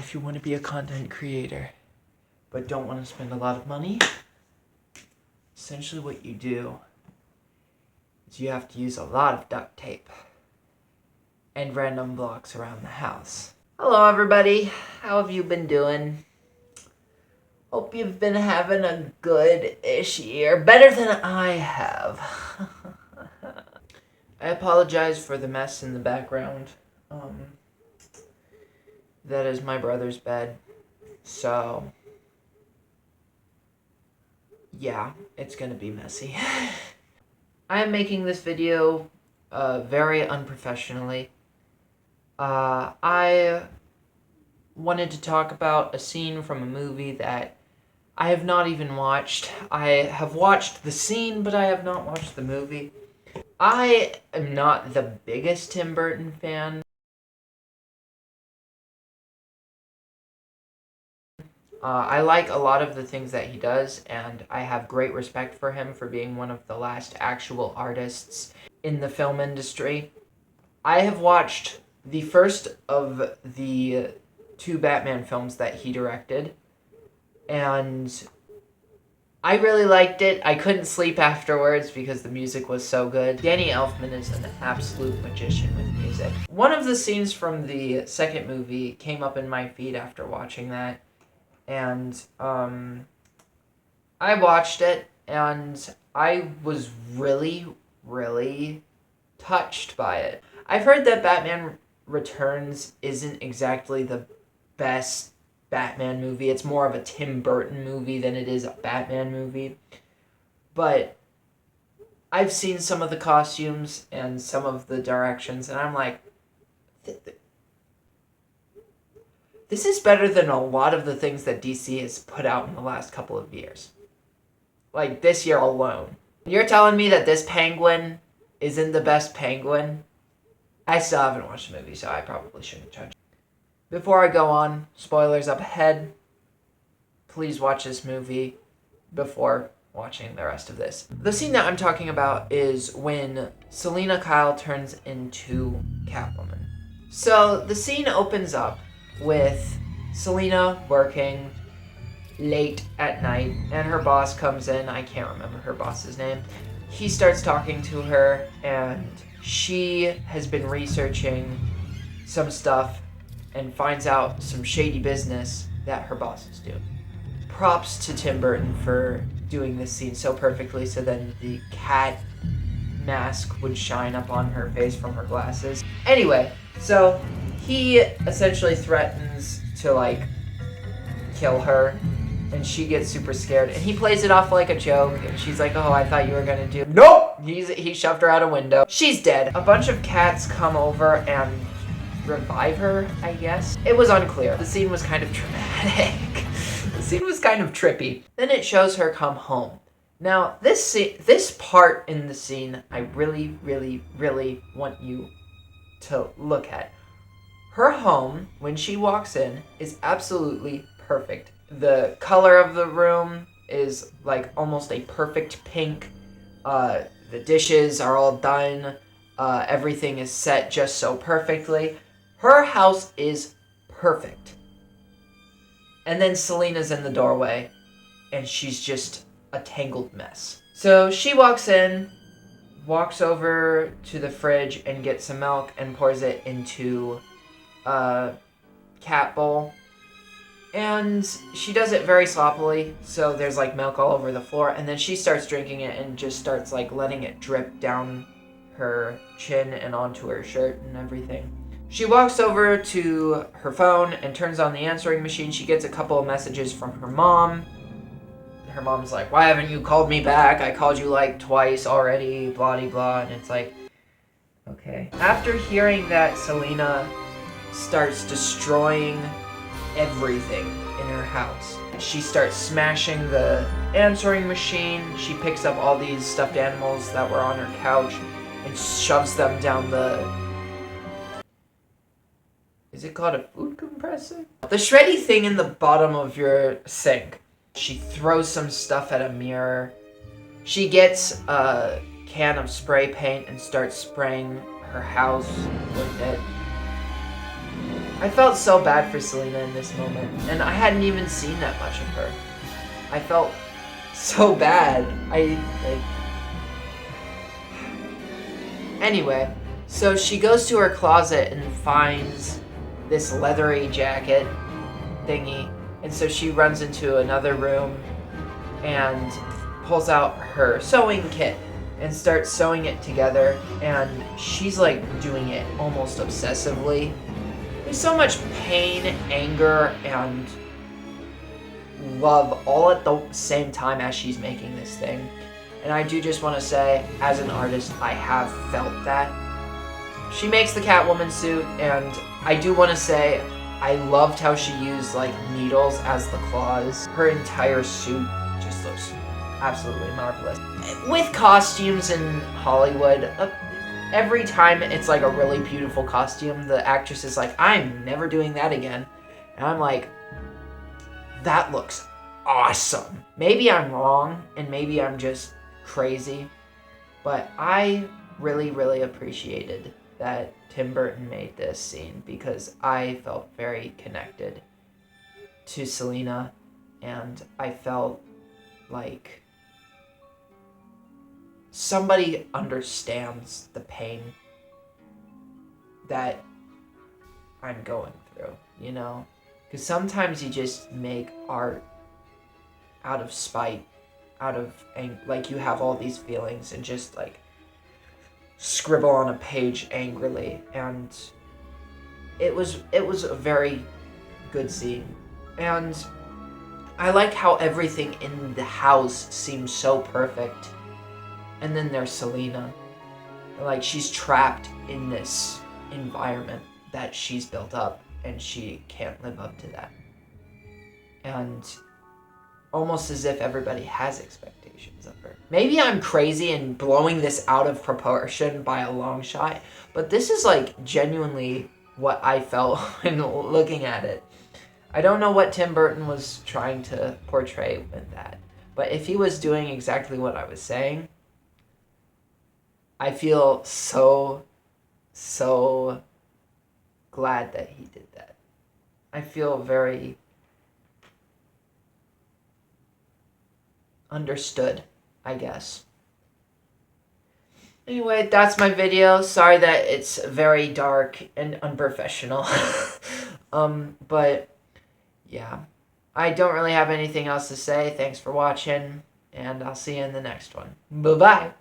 if you want to be a content creator but don't want to spend a lot of money, essentially what you do is you have to use a lot of duct tape and random blocks around the house. Hello everybody, how have you been doing? Hope you've been having a good-ish year, better than I have. I apologize for the mess in the background. That is my brother's bed, so yeah, it's gonna be messy. I am making this video very unprofessionally. I wanted to talk about a scene from a movie that I have not even watched. I have watched the scene, but I have not watched the movie. I am not the biggest Tim Burton fan. I like a lot of the things that he does, and I have great respect for him for being one of the last actual artists in the film industry. I have watched the first of the 2 Batman films that he directed, and I really liked it. I couldn't sleep afterwards because the music was so good. Danny Elfman is an absolute magician with music. One of the scenes from the second movie came up in my feed after watching that. And I watched it, and I was really, really touched by it. I've heard that Batman Returns isn't exactly the best Batman movie. It's more of a Tim Burton movie than it is a Batman movie. But I've seen some of the costumes and some of the directions, and I'm like, this is better than a lot of the things that DC has put out in the last couple of years. Like, this year alone. You're telling me that this Penguin isn't the best Penguin? I still haven't watched the movie, so I probably shouldn't judge. Before I go on, spoilers up ahead. Please watch this movie before watching the rest of this. The scene that I'm talking about is when Selina Kyle turns into Catwoman. So, the scene opens up with Selina working late at night, and her boss comes in. I can't remember her boss's name. He starts talking to her, and she has been researching some stuff and finds out some shady business that her boss is doing. Props to Tim Burton for doing this scene so perfectly, so then the cat mask would shine up on her face from her glasses. Anyway, so he essentially threatens to, like, kill her, and she gets super scared, and he plays it off like a joke, and she's like, oh, I thought you were gonna do... Nope! He shoved her out a window. She's dead. A bunch of cats come over and revive her, I guess. It was unclear. The scene was kind of dramatic. The scene was kind of trippy. Then it shows her come home. Now, this part in the scene, I really, really, really want you to look at. Her home, when she walks in, is absolutely perfect. The color of the room is like almost a perfect pink. The dishes are all done. Everything is set just so perfectly. Her house is perfect. And then Selina's in the doorway, and she's just a tangled mess. So she walks in, walks over to the fridge and gets some milk and pours it into a cat bowl, and she does it very sloppily, so there's like milk all over the floor, and then she starts drinking it and just starts like letting it drip down her chin and onto her shirt and everything. She walks over to her phone and turns on the answering machine. She gets a couple of messages from her mom. Her mom's like, why haven't you called me back? I called you like twice already, blah de blah, and it's like, okay. After hearing that, Selina starts destroying everything in her house. She starts smashing the answering machine. She picks up all these stuffed animals that were on her couch and shoves them down the... Is it called a food compressor? The shreddy thing in the bottom of your sink. She throws some stuff at a mirror. She gets a can of spray paint and starts spraying her house with it. I felt so bad for Selena in this moment, and I hadn't even seen that much of her. I felt so bad. Anyway, so she goes to her closet and finds this leathery jacket thingy, and so she runs into another room and pulls out her sewing kit and starts sewing it together, and she's like doing it almost obsessively. There's so much pain, anger, and love all at the same time as she's making this thing. And I do just want to say, as an artist, I have felt that. She makes the Catwoman suit, and I do want to say, I loved how she used like needles as the claws. Her entire suit just looks absolutely marvelous. With costumes in Hollywood, every time it's like a really beautiful costume, the actress is like, I'm never doing that again. And I'm like, that looks awesome. Maybe I'm wrong, and maybe I'm just crazy, but I really, really appreciated that Tim Burton made this scene because I felt very connected to Selena, and I felt like somebody understands the pain that I'm going through, you know? Because sometimes you just make art out of spite, out of like you have all these feelings and just like scribble on a page angrily, and it was a very good scene. And I like how everything in the house seems so perfect. And then there's Selena. Like, she's trapped in this environment that she's built up, and she can't live up to that. And almost as if everybody has expectations of her. Maybe I'm crazy and blowing this out of proportion by a long shot, but this is like genuinely what I felt when looking at it. I don't know what Tim Burton was trying to portray with that, but if he was doing exactly what I was saying, I feel so glad that he did that. I feel very understood, I guess. Anyway, that's my video. Sorry that it's very dark and unprofessional. But yeah, I don't really have anything else to say. Thanks for watching, and I'll see you in the next one. Bye-bye.